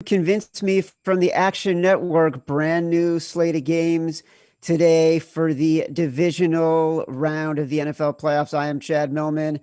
Convince Me from the Action Network. Brand new slate of games today for the divisional round of the NFL playoffs. I am Chad Millman.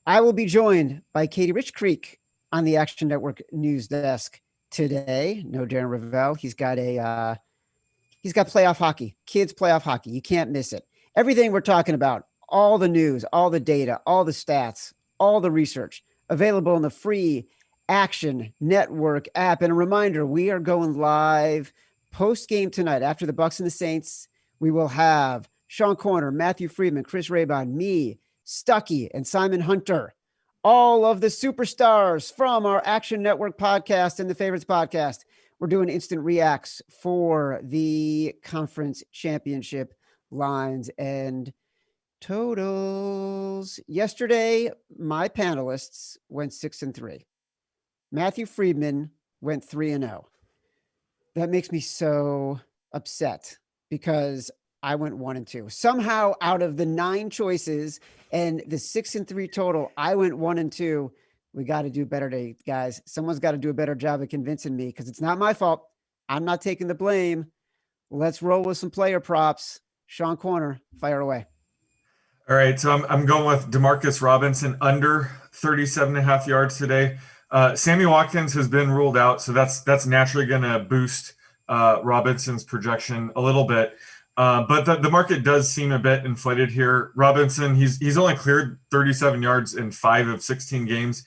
I will be joined by Katie Rich Creek on the Action Network news desk today. No Darren Ravel. He's got playoff hockey, kids playoff hockey. You can't miss it. Everything we're talking about, all the news, all the data, all the stats, all the research available in the free Action Network app. And a reminder, we are going live post-game tonight after the Bucks and the Saints. We will have Sean Corner, Matthew Friedman, Chris Raybon, me, Stuckey, and Simon Hunter. All of the superstars from our Action Network podcast and the Favorites podcast. We're doing instant reacts for the conference championship lines and totals. Yesterday, my panelists went 6-3. Matthew Friedman went 3-0. That makes me so upset because I went 1-2. Somehow, out of the 9 choices and the 6-3 total, I went 1-2. We got to do better today, guys. Someone's got to do a better job of convincing me because it's not my fault. I'm not taking the blame. Let's roll with some player props. Sean Corner, fire away. All right, so I'm going with Demarcus Robinson under 37.5 yards today. Sammy Watkins has been ruled out, so that's naturally going to boost Robinson's projection a little bit. But the market does seem a bit inflated here. Robinson, he's only cleared 37 yards in 5 of 16 games.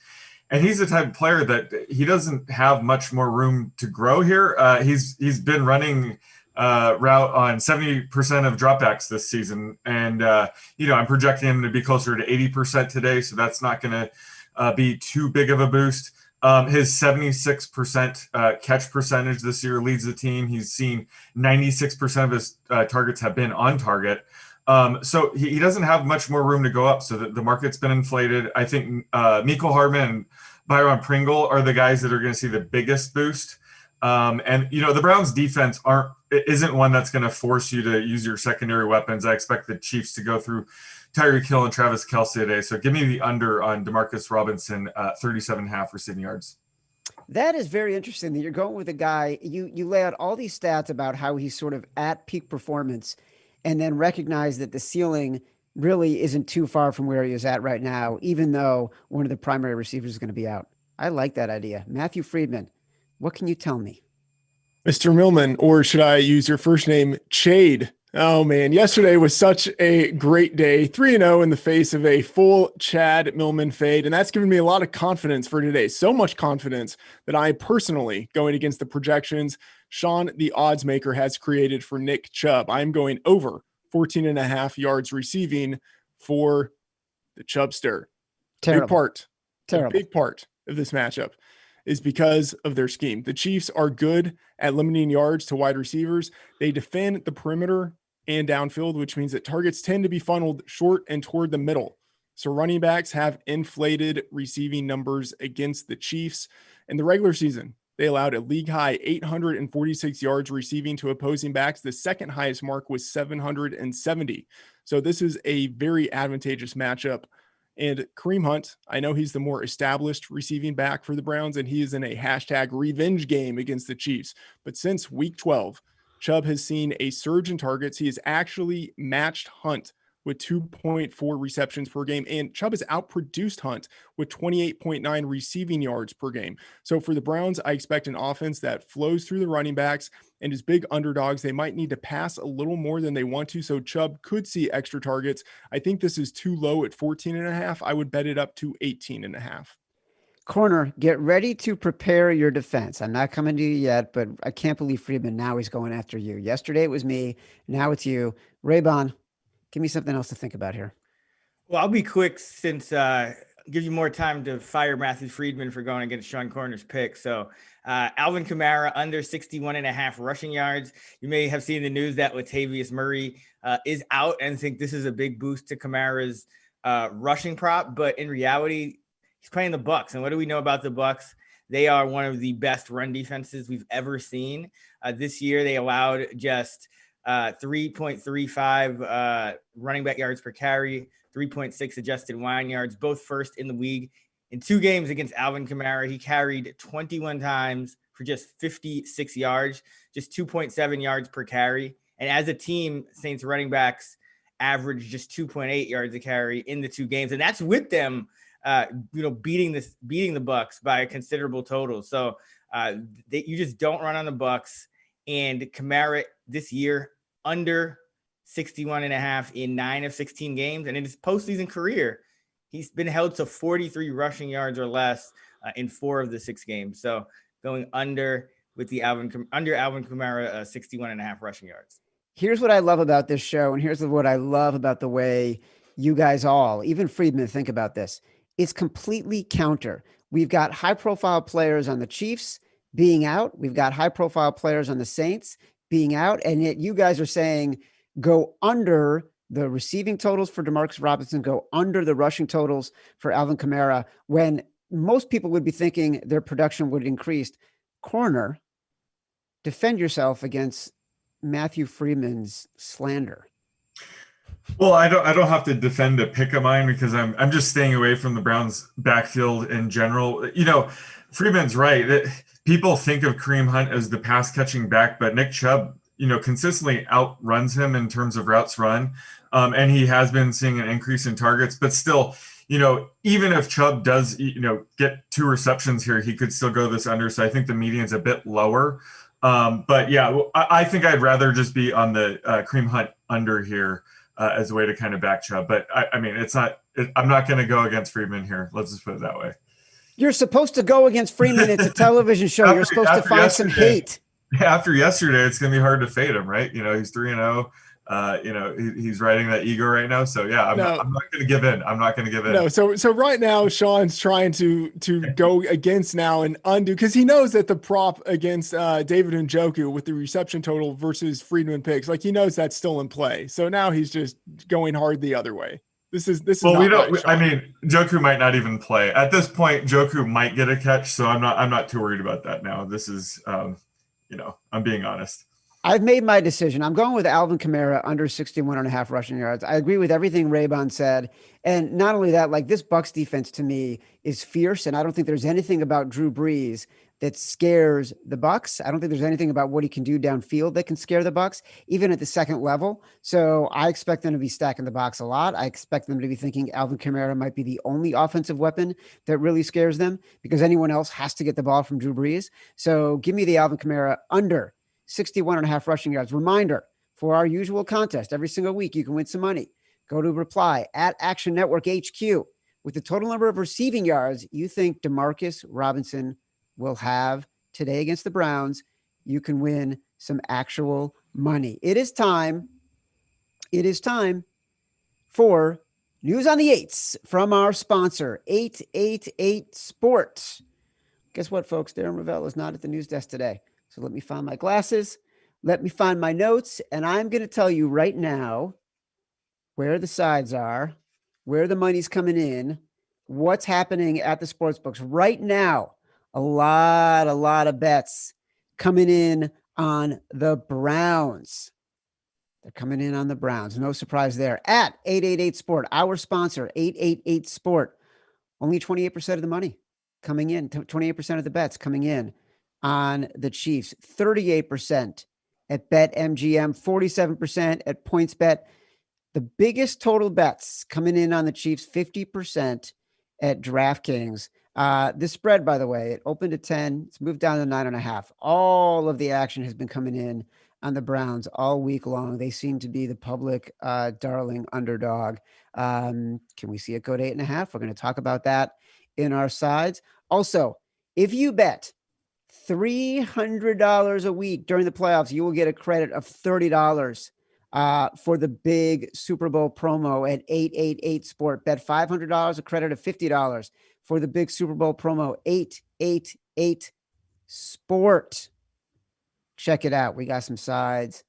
And he's the type of player that he doesn't have much more room to grow here. He's been running route on 70% of dropbacks this season. And, I'm projecting him to be closer to 80% today. So that's not going to be too big of a boost. His 76% catch percentage this year leads the team. He's seen 96% of his targets have been on target. So he doesn't have much more room to go up. So the market's been inflated. I think Mecole Hardman and Byron Pringle are the guys that are going to see the biggest boost. The Browns defense isn't one that's going to force you to use your secondary weapons. I expect the Chiefs to go through Tyreek Hill and Travis Kelce today. So give me the under on Demarcus Robinson, 37.5 receiving yards. That is very interesting that you're going with a guy. You lay out all these stats about how he's sort of at peak performance and then recognize that the ceiling really isn't too far from where he is at right now, even though one of the primary receivers is going to be out. I like that idea. Matthew Friedman, what can you tell me? Mr. Millman, or should I use your first name, Chade? Oh, man, yesterday was such a great day. 3-0 in the face of a full Chad Millman fade, and that's given me a lot of confidence for today. So much confidence that I personally, going against the projections Sean, the odds maker, has created for Nick Chubb. I'm going over 14.5 yards receiving for the Chubbster. Terrible. A big part of this matchup is because of their scheme. The Chiefs are good at limiting yards to wide receivers. They defend the perimeter and downfield, which means that targets tend to be funneled short and toward the middle. So running backs have inflated receiving numbers against the Chiefs. In the regular season, they allowed a league-high 846 yards receiving to opposing backs. The second highest mark was 770. So this is a very advantageous matchup. And Kareem Hunt, I know he's the more established receiving back for the Browns, and he is in a hashtag revenge game against the Chiefs. But since week 12, Chubb has seen a surge in targets. He has actually matched Hunt with 2.4 receptions per game, and Chubb has outproduced Hunt with 28.9 receiving yards per game. So for the Browns, I expect an offense that flows through the running backs, and as big underdogs, they might need to pass a little more than they want to, so Chubb could see extra targets. I think this is too low at 14.5. I would bet it up to 18.5. Corner, get ready to prepare your defense. I'm not coming to you yet, but I can't believe Friedman now he's going after you. Yesterday it was me, now it's you. Raybon, give me something else to think about here. Well, I'll be quick since give you more time to fire Matthew Friedman for going against Sean Corner's pick. So Alvin Kamara under 61.5 rushing yards. You may have seen the news that Latavius Murray is out and think this is a big boost to Kamara's rushing prop. But in reality, he's playing the Bucs. And what do we know about the Bucs? They are one of the best run defenses we've ever seen. This year, they allowed just 3.35 running back yards per carry, 3.6 adjusted line yards, both first in the league. In 2 games against Alvin Kamara, he carried 21 times for just 56 yards, just 2.7 yards per carry. And as a team, Saints running backs average just 2.8 yards a carry in the 2 games. And that's with them, beating the Bucks by a considerable total. So you just don't run on the Bucks. And Kamara this year under 61.5 in 9 of 16 games. And in his postseason career, he's been held to 43 rushing yards or less in 4 of the 6 games. So going under with the Alvin Kamara, 61.5 rushing yards. Here's what I love about this show. And here's what I love about the way you guys all, even Friedman, think about this. It's completely counter. We've got high profile players on the Chiefs being out. We've got high profile players on the Saints being out. And yet you guys are saying go under the receiving totals for DeMarcus Robinson, go under the rushing totals for Alvin Kamara, when most people would be thinking their production would increase. Corner, defend yourself against Matthew Freeman's slander. Well, I don't have to defend a pick of mine because I'm just staying away from the Browns backfield in general. Freeman's right. People think of Kareem Hunt as the pass catching back, but Nick Chubb, consistently outruns him in terms of routes run. And he has been seeing an increase in targets, but still, even if Chubb does, get 2 receptions here, he could still go this under. So I think the median's a bit lower. But yeah, I think I'd rather just be on the Kareem Hunt under here as a way to kind of back Chubb. But I'm not going to go against Freeman here. Let's just put it that way. You're supposed to go against Freeman. It's a television show. You're supposed to find some hate. After yesterday, it's going to be hard to fade him, right? He's 3-0. He's riding that ego right now. So yeah, I'm not going to give in. I'm not going to give in. No. So right now, Sean's trying to go against now and undo, because he knows that the prop against David Njoku with the reception total versus Friedman picks, like he knows that's still in play. So now he's just going hard the other way. This is well, we don't. Right, Njoku might not even play at this point. Njoku might get a catch, so I'm not too worried about that now. This is, I'm being honest. I've made my decision. I'm going with Alvin Kamara under 61.5 rushing yards. I agree with everything Raybon said. And not only that, like, this Bucs defense to me is fierce. And I don't think there's anything about Drew Brees that scares the Bucs. I don't think there's anything about what he can do downfield that can scare the Bucs, even at the second level. So I expect them to be stacking the box a lot. I expect them to be thinking Alvin Kamara might be the only offensive weapon that really scares them, because anyone else has to get the ball from Drew Brees. So give me the Alvin Kamara under 61.5 rushing yards. Reminder, for our usual contest, every single week, you can win some money. Go to reply at Action Network HQ with the total number of receiving yards you think DeMarcus Robinson will have today against the Browns. You can win some actual money. It is time for News on the 8s from our sponsor, 888sport. Guess what, folks? Darren Ravel is not at the news desk today. So let me find my glasses. Let me find my notes. And I'm going to tell you right now where the sides are, where the money's coming in, what's happening at the sports books right now. A lot of bets coming in on the Browns. They're coming in on the Browns. No surprise there. At 888sport, our sponsor, 888sport. Only 28% of the money coming in, 28% of the bets coming in on the Chiefs, 38% at BetMGM, 47% at PointsBet. The biggest total bets coming in on the Chiefs, 50% at DraftKings. This spread, by the way, it opened at 10. It's moved down to 9.5. All of the action has been coming in on the Browns all week long. They seem to be the public darling underdog. Can we see it go to 8.5? We're going to talk about that in our sides. Also, if you bet $300 a week during the playoffs, you will get a credit of $30 for the big Super Bowl promo at 888sport. Bet $500, a credit of $50 for the big Super Bowl promo, 888sport. Check it out. We got some sides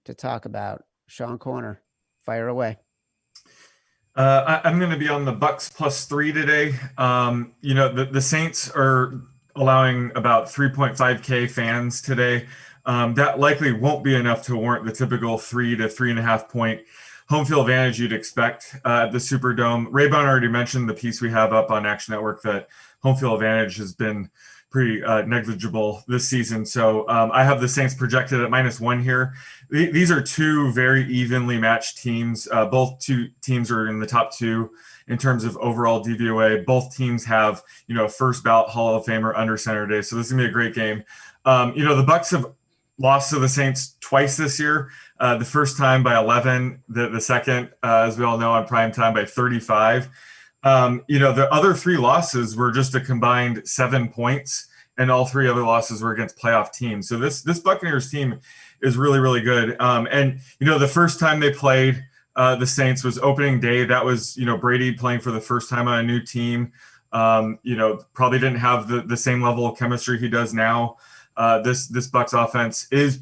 to talk about. Sean Corner, fire away. I'm going to be on the Bucks +3 today. The Saints are allowing about 3.5K fans today. That likely won't be enough to warrant the typical 3 to 3.5 point home field advantage you'd expect at the Superdome. Raybon already mentioned the piece we have up on Action Network that home field advantage has been pretty negligible this season. So I have the Saints projected at -1 here. These are two very evenly matched teams. Both two teams are in the top two in terms of overall DVOA. Both teams have, a first ballot Hall of Famer under center day. So this is gonna be a great game. The Bucs have lost to the Saints twice this year. The first time by 11, the second, as we all know, on prime time by 35. The other three losses were just a combined 7 points, and all three other losses were against playoff teams. So this Buccaneers team is really, really good. The first time they played the Saints was opening day. That was, Brady playing for the first time on a new team. Probably didn't have the same level of chemistry he does now. This Bucs offense is,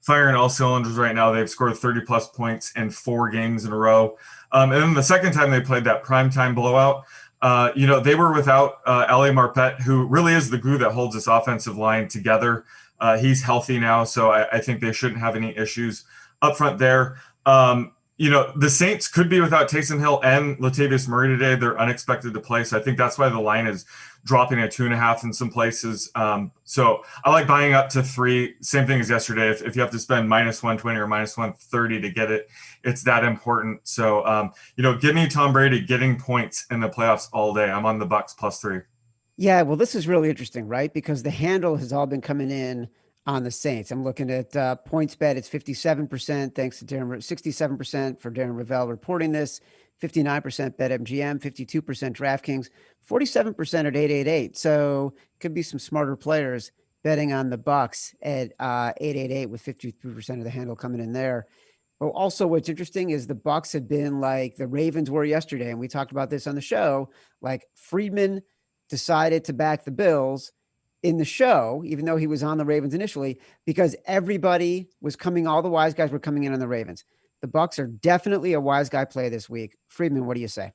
firing all cylinders right now. They've scored 30+ points in 4 games in a row. And then the second time they played that primetime blowout, they were without Ali Marpet, who really is the glue that holds this offensive line together. He's healthy now, so I think they shouldn't have any issues up front there. The Saints could be without Taysom Hill and Latavius Murray today. They're unexpected to play, so I think that's why the line is dropping at 2.5 in some places. So I like buying up to 3. Same thing as yesterday. If you have to spend -120 or -130 to get it, it's that important. So, give me Tom Brady getting points in the playoffs all day. I'm on the Bucs +3. Yeah, well, this is really interesting, right? Because the handle has all been coming in on the Saints. I'm looking at PointsBet. It's 57%, thanks to 67% for Darren Ravel reporting this, 59% BetMGM, 52% DraftKings, 47% at 888. So could be some smarter players betting on the Bucs at 888 with 53% of the handle coming in there. But also what's interesting is the Bucs have been like the Ravens were yesterday, and we talked about this on the show. Like Friedman decided to back the Bills in the show, even though he was on the Ravens initially, because everybody was coming, all the wise guys were coming in on the Ravens. The Bucs are definitely a wise guy play this week. Friedman, what do you say?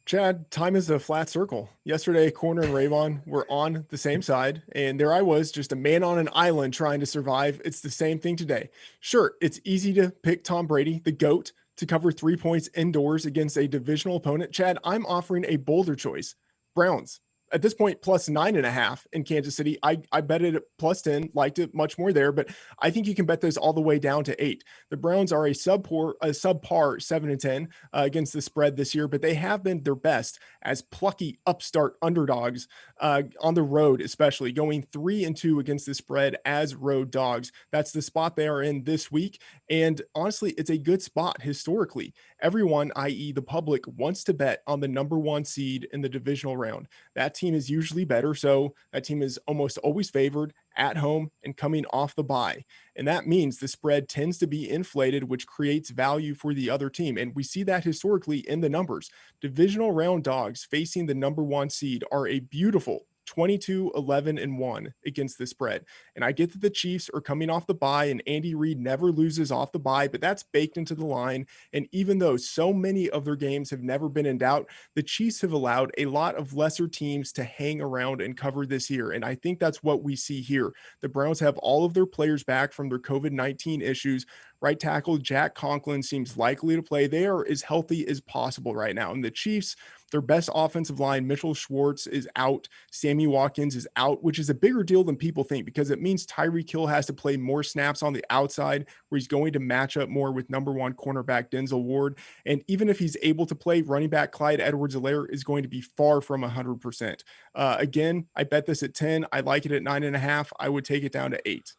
Chad, time is a flat circle. Yesterday, Corner and Ravon were on the same side, and there I was, just a man on an island trying to survive. It's the same thing today. Sure, it's easy to pick Tom Brady, the GOAT, to cover 3 points indoors against a divisional opponent. Chad, I'm offering a bolder choice. Browns. At this point, +9.5 in Kansas City. I bet it at +10, liked it much more there, but I think you can bet those all the way down to 8. The Browns are a subpar 7-10 against the spread this year, but they have been their best as plucky upstart underdogs on the road, especially going 3-2 against the spread as road dogs. That's the spot they are in this week. And honestly, it's a good spot historically. Everyone, i.e. the public, wants to bet on the number 1 seed in the divisional round. That team is usually better, so that team is almost always favored at home and coming off the bye. And that means the spread tends to be inflated, which creates value for the other team. And we see that historically in the numbers. Divisional round dogs facing the number 1 seed are a beautiful 22-11-1 against the spread. And I get that the Chiefs are coming off the bye and Andy Reid never loses off the bye, but that's baked into the line. And even though so many of their games have never been in doubt, the Chiefs have allowed a lot of lesser teams to hang around and cover this year. And I think that's what we see here. The Browns have all of their players back from their COVID-19 issues. Right tackle Jack Conklin seems likely to play. They are as healthy as possible right now. And the Chiefs, their best offensive line, Mitchell Schwartz, is out. Sammy Watkins is out, which is a bigger deal than people think because it means Tyreek Hill has to play more snaps on the outside where he's going to match up more with number 1 cornerback Denzel Ward. And even if he's able to play, running back Clyde Edwards-Helaire is going to be far from 100%. Again, I bet this at 10. I like it at 9.5. I would take it down to 8.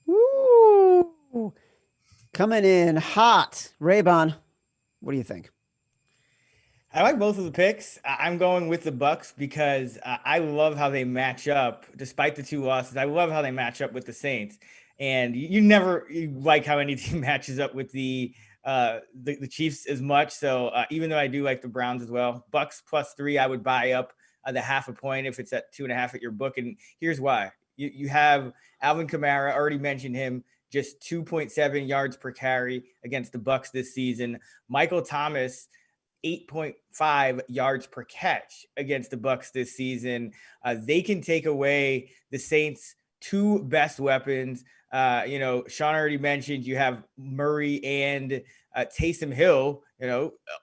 Woo! Coming in hot. Raybon, what do you think? I like both of the picks. I'm going with the Bucs because I love how they match up despite the 2 losses. I love how they match up with the Saints. And you never like how any team matches up with the Chiefs as much. So even though I do like the Browns as well, Bucs +3, I would buy up the 0.5 point if it's at 2.5 at your book. And here's why. You have Alvin Kamara, already mentioned him, just 2.7 yards per carry against the Bucs this season. Michael Thomas, 8.5 yards per catch against the Bucs this season. They can take away the Saints' 2 best weapons, Sean already mentioned you have Murray and Taysom Hill,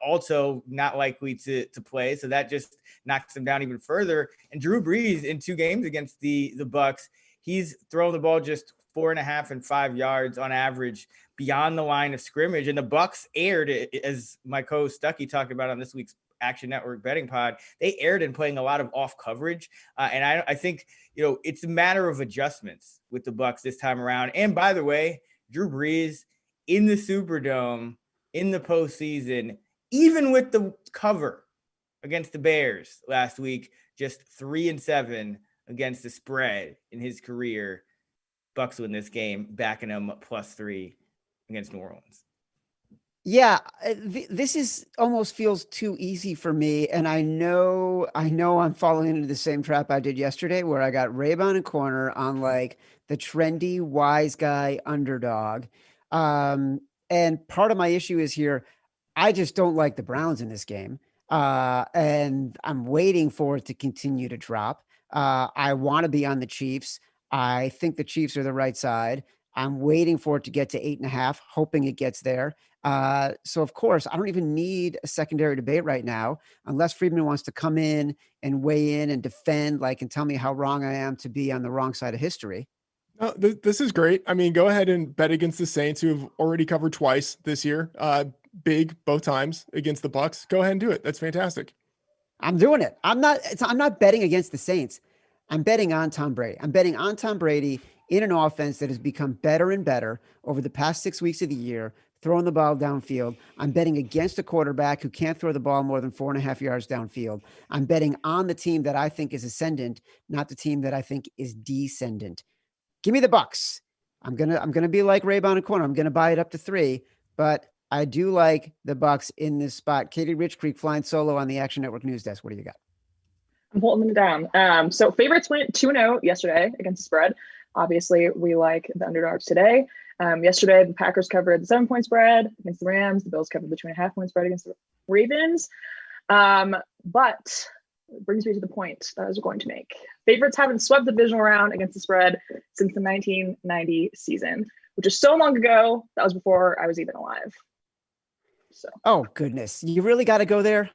also not likely to play. So that just knocks them down even further. And Drew Brees in 2 games against the Bucs, he's throwing the ball just 4.5 and 5 yards on average beyond the line of scrimmage. And the Bucs aired, as my co-host Stucky talked about on this week's Action Network betting pod, they aired in playing a lot of off coverage. And I think, it's a matter of adjustments with the Bucs this time around. And by the way, Drew Brees in the Superdome in the postseason, even with the cover against the Bears last week, just 3-7 against the spread in his career. Bucs win this game, backing him +3 against New Orleans. Yeah, this is almost feels too easy for me, and I know I'm falling into the same trap I did yesterday, where I got Raybon and corner on like the trendy wise guy underdog, and part of my issue is here, I just don't like the Browns in this game, and I'm waiting for it to continue to drop. I want to be on the Chiefs. I think the Chiefs are the right side. I'm waiting for it to get to 8.5, hoping it gets there. So of course, I don't even need a secondary debate right now, unless Friedman wants to come in and weigh in and defend, and tell me how wrong I am to be on the wrong side of history. No, this is great. I mean, go ahead and bet against the Saints, who have already covered twice this year. Big both times against the Bucs. Go ahead and do it. That's fantastic. I'm doing it. I'm not betting against the Saints. I'm betting on Tom Brady. I'm betting on Tom Brady in an offense that has become better and better over the past 6 weeks of the year, throwing the ball downfield. I'm betting against a quarterback who can't throw the ball more than 4.5 yards downfield. I'm betting on the team that I think is ascendant, not the team that I think is descendant. Give me the Bucs. I'm gonna be like Raybon and corner. I'm gonna buy it up to 3, but I do like the Bucs in this spot. Katie Rich Creek flying solo on the Action Network news desk. What do you got? I'm holding them down. So favorites went 2-0 yesterday against the spread. Obviously, we like the underdogs today. Yesterday, the Packers covered the 7-point spread against the Rams. The Bills covered the 2.5-point spread against the Ravens. But it brings me to the point that I was going to make. Favorites haven't swept the divisional round against the spread since the 1990 season, which is so long ago. That was before I was even alive. So. Oh, goodness. You really got to go there?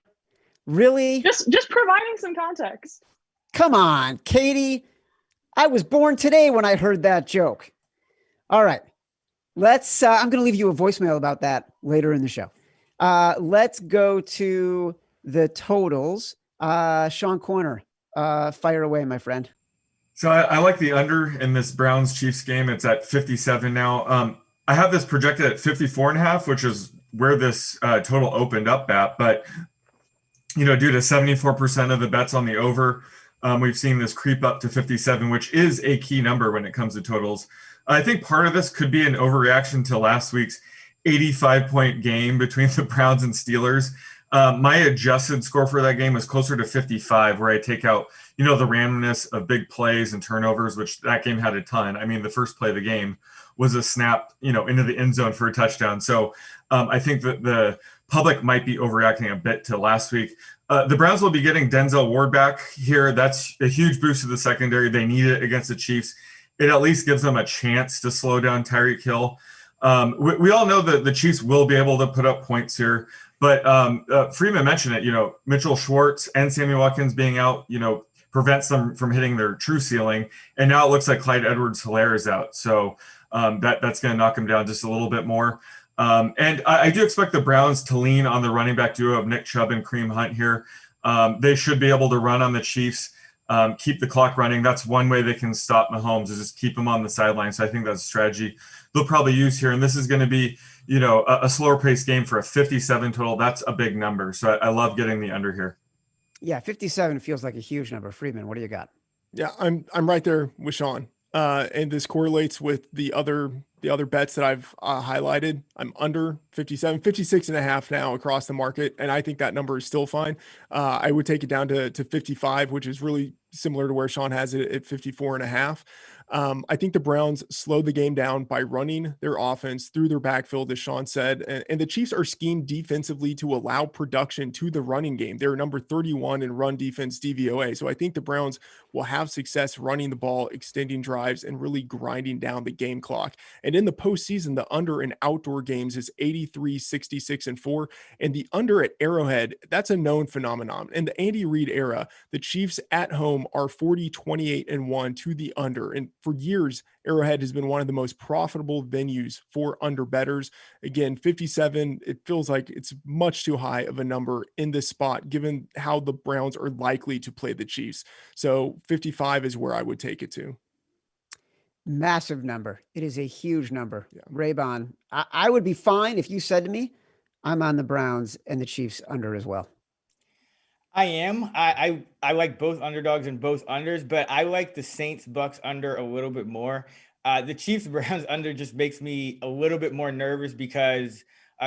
Really? Just providing some context. Come on, Katie. I was born today when I heard that joke. All right. Let's I'm going to leave you a voicemail about that later in the show. Let's go to the totals. Sean Corner, fire away, my friend. So I like the under in this Browns Chiefs game. It's at 57 now. I have this projected at 54.5, which is where this total opened up at. But, due to 74% of the bets on the over, we've seen this creep up to 57, which is a key number when it comes to totals. I think part of this could be an overreaction to last week's 85-point game between the Browns and Steelers. My adjusted score for that game was closer to 55, where I take out, the randomness of big plays and turnovers, which that game had a ton. I mean, the first play of the game was a snap, into the end zone for a touchdown. So I think that the public might be overreacting a bit to last week. The Browns will be getting Denzel Ward back here. That's a huge boost to the secondary. They need it against the Chiefs. It at least gives them a chance to slow down Tyreek Hill. We all know that the Chiefs will be able to put up points here. But Freeman mentioned it, Mitchell Schwartz and Sammy Watkins being out, prevents them from hitting their true ceiling. And now it looks like Clyde Edwards-Helaire is out. So that's going to knock him down just a little bit more. And I do expect the Browns to lean on the running back duo of Nick Chubb and Kareem Hunt here. They should be able to run on the Chiefs, keep the clock running. That's one way they can stop Mahomes, is just keep him on the sideline. So I think that's a strategy they'll probably use here. And this is going to be, a slower paced game for a 57 total. That's a big number. So I love getting the under here. Yeah, 57 feels like a huge number. Friedman, what do you got? Yeah, I'm right there with Sean. And this correlates with the other bets that I've highlighted. I'm under 57, 56.5 now across the market. And I think that number is still fine. I would take it down to 55, which is really similar to where Sean has it at 54.5. I think the Browns slow the game down by running their offense through their backfield, as Sean said, and the Chiefs are schemed defensively to allow production to the running game. They're number 31 in run defense DVOA. So I think the Browns will have success running the ball, extending drives, and really grinding down the game clock. And in the postseason, the under in outdoor games is 83, 66, and 4. And the under at Arrowhead, that's a known phenomenon. In the Andy Reid era, the Chiefs at home are 40, 28, and 1 to the under. And for years, Arrowhead has been one of the most profitable venues for under bettors. Again, 57, it feels like it's much too high of a number in this spot, given how the Browns are likely to play the Chiefs. So 55 is where I would take it to. Massive number. It is a huge number. Yeah. Raybon, I would be fine if you said to me, I'm on the Browns and the Chiefs under as well. I am. I like both underdogs and both unders, but I like the Saints Bucks under a little bit more. The Chiefs Browns under just makes me a little bit more nervous because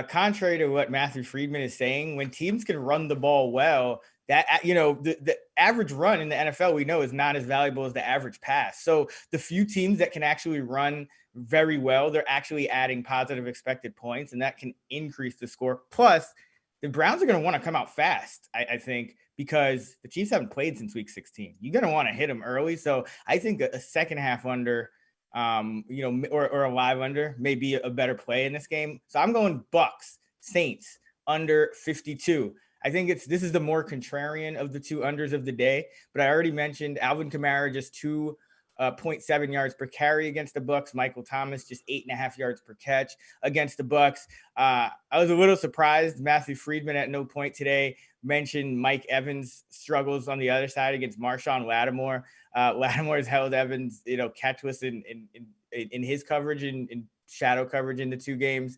contrary to what Matthew Friedman is saying, when teams can run the ball well, that, the average run in the NFL, we know, is not as valuable as the average pass. So the few teams that can actually run very well, they're actually adding positive expected points, and that can increase the score. Plus, the Browns are going to want to come out fast, I think, because the Chiefs haven't played since week 16. You're going to want to hit them early. So I think a second half under, or a live under may be a better play in this game. So I'm going Bucks, Saints, under 52. I think this is the more contrarian of the two unders of the day, but I already mentioned Alvin Kamara, just 2.7 yards per carry against the Bucks. Michael Thomas, just 8.5 yards per catch against the Bucks. I was a little surprised. Matthew Friedman at no point today mentioned Mike Evans' struggles on the other side against Marshawn Lattimore. Lattimore has held Evans, catchless in his coverage, in shadow coverage in the two games.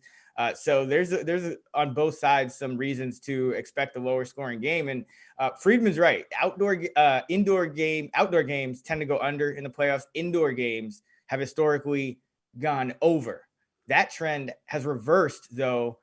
So there's on both sides some reasons to expect a lower scoring game. And Friedman's right. Outdoor games tend to go under in the playoffs. Indoor games have historically gone over. That trend has reversed, though,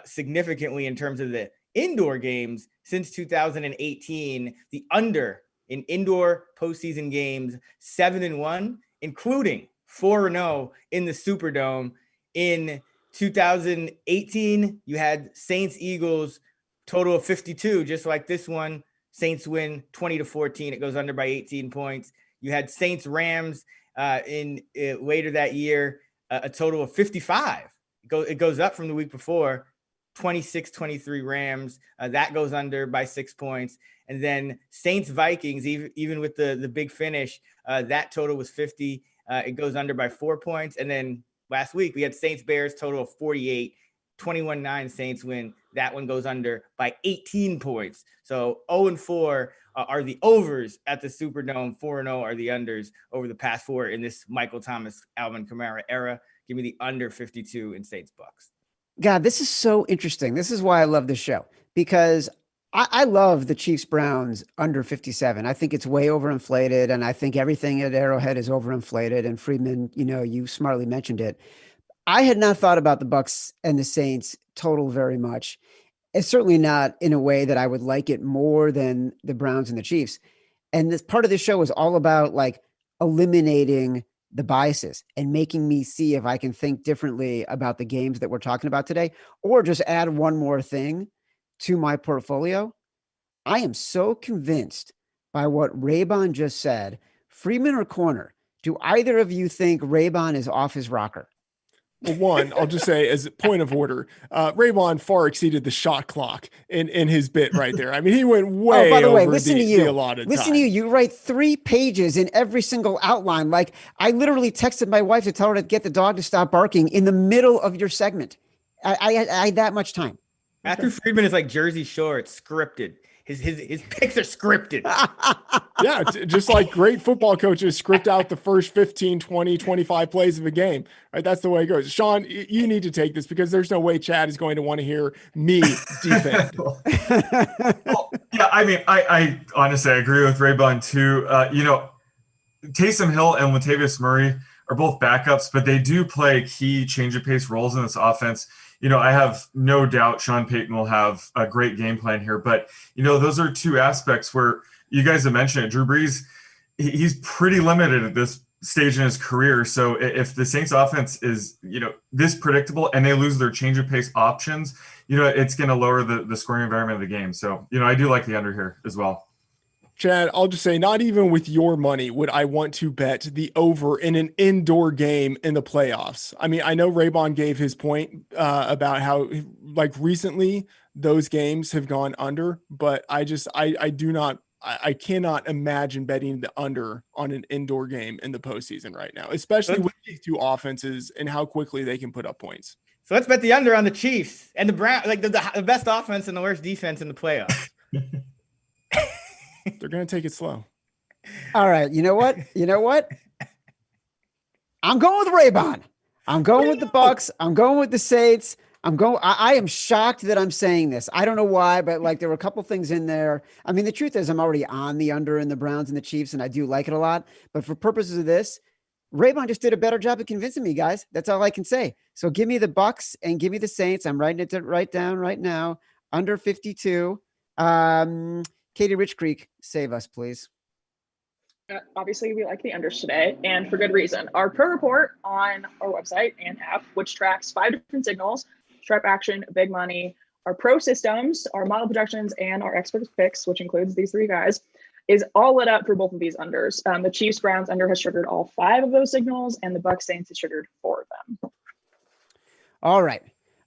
significantly in terms of the indoor games since 2018. The under in indoor postseason games, 7-1, including 4-0 in the Superdome. In 2018, you had Saints-Eagles total of 52, just like this one. Saints win 20-14. It goes under by 18 points. You had Saints-Rams later that year, a total of 55. It goes up from the week before, 26-23 Rams. That goes under by 6 points. And then Saints-Vikings, even with the big finish, that total was 50. It goes under by 4 points. And then last week, we had Saints-Bears total of 48, 21-9 Saints win. That one goes under by 18 points. So 0-4 are the overs at the Superdome. 4-0 are the unders over the past four in this Michael Thomas, Alvin Kamara era. Give me the under 52 in Saints-Bucks. God, this is so interesting. This is why I love this show, because I love the Chiefs Browns under 57. I think it's way overinflated, and I think everything at Arrowhead is overinflated. And Friedman, you smartly mentioned it. I had not thought about the Bucks and the Saints total very much. It's certainly not in a way that I would like it more than the Browns and the Chiefs. And this part of the show is all about like eliminating the biases and making me see if I can think differently about the games that we're talking about today, or just add one more thing to my portfolio. I am so convinced by what Raybon just said. Freeman or Corner, do either of you think Raybon is off his rocker? Well, one, I'll just say as a point of order, Raybon far exceeded the shot clock in his bit right there. I mean, he went way by the way, over listen to the you. allotted Listen time. to you. You write 3 pages in every single outline. Like, I literally texted my wife to tell her to get the dog to stop barking in the middle of your segment. I had that much time. Matthew Friedman is like Jersey Shore. It's scripted. His picks are scripted. Yeah, just like great football coaches script out the first 15, 20, 25 plays of a game, right? That's the way it goes. Sean, you need to take this because there's no way Chad is going to want to hear me defend. Well, yeah, I mean, I honestly, I agree with Raybon too. Taysom Hill and Latavius Murray are both backups, but they do play key change of pace roles in this offense. I have no doubt Sean Payton will have a great game plan here, but those are two aspects where you guys have mentioned it. Drew Brees, he's pretty limited at this stage in his career. So if the Saints offense is, this predictable and they lose their change of pace options, it's going to lower the scoring environment of the game. So, I do like the under here as well. Chad, I'll just say, not even with your money would I want to bet the over in an indoor game in the playoffs. I mean, I know Raybon gave his point about how, like, recently those games have gone under, but I cannot imagine betting the under on an indoor game in the postseason right now, especially with these two offenses and how quickly they can put up points. So let's bet the under on the Chiefs and the Browns, like the best offense and the worst defense in the playoffs. They're going to take it slow. All right. You know what? I'm going with Raybon. I'm going with the Bucks. I'm going with the Saints. I am shocked that I'm saying this. I don't know why, but like there were a couple things in there. I mean, the truth is I'm already on the under in the Browns and the Chiefs, and I do like it a lot. But for purposes of this, Raybon just did a better job of convincing me, guys. That's all I can say. So give me the Bucks and give me the Saints. I'm writing it right down right now. Under 52. Katie Rich Creek, save us, please. Obviously, we like the unders today, and for good reason. Our pro report on our website and app, which tracks 5 different signals: stripe action, big money, our pro systems, our model projections, and our expert picks, which includes these 3 guys, is all lit up for both of these unders. The Chiefs Browns under has triggered all 5 of those signals, and the Bucks Saints has triggered 4 of them. All right.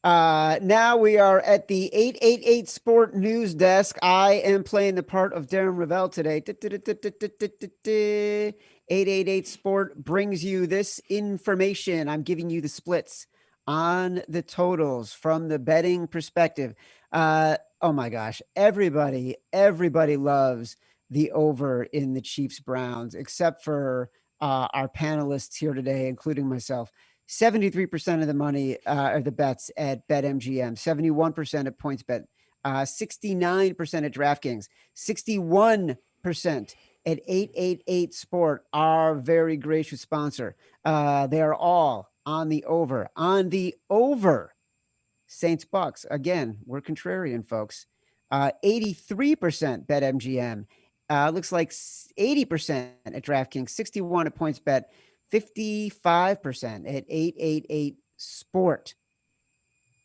Now we are at the 888 Sport News Desk. I am playing the part of Darren Ravel today. 888 Sport brings you this information. I'm giving you the splits on the totals from the betting perspective. Oh my gosh. Everybody loves the over in the Chiefs Browns, except for our panelists here today, including myself. 73% of the money are the bets at BetMGM, 71% at PointsBet, 69% at DraftKings, 61% at 888 Sport, our very gracious sponsor. They are all on the over. On the over, Saints Bucks. Again, we're contrarian, folks. 83% BetMGM. Looks like 80% at DraftKings, 61% at PointsBet, 55% at 888 Sport.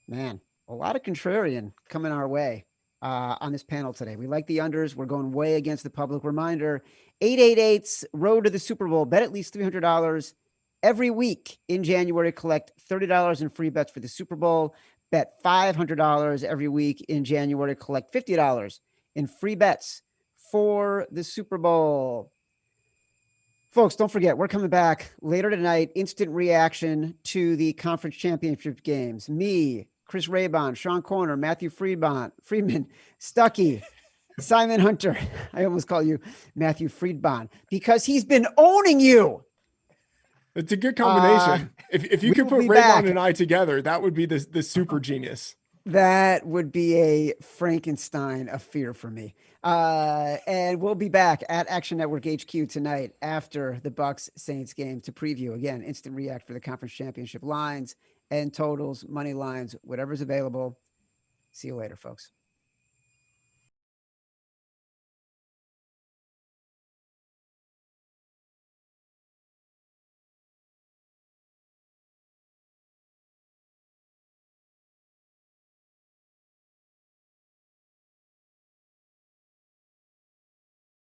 Man, a lot of contrarian coming our way on this panel today. We like the unders. We're going way against the public. Reminder, 888's road to the Super Bowl. Bet at least $300 every week in January. Collect $30 in free bets for the Super Bowl. Bet $500 every week in January. Collect $50 in free bets for the Super Bowl. Folks, don't forget, we're coming back later tonight. Instant reaction to the conference championship games. Me, Chris Raybon, Sean Corner, Matthew Friedman, Stuckey, Simon Hunter. I almost call you Matthew Friedman because he's been owning you. It's a good combination. If you could put Raybon and I together, that would be the super genius. That would be a Frankenstein of fear for me. And we'll be back at Action Network HQ tonight after the Bucks Saints game to preview again, instant react for the conference championship lines and totals, money lines, whatever's available. See you later, folks.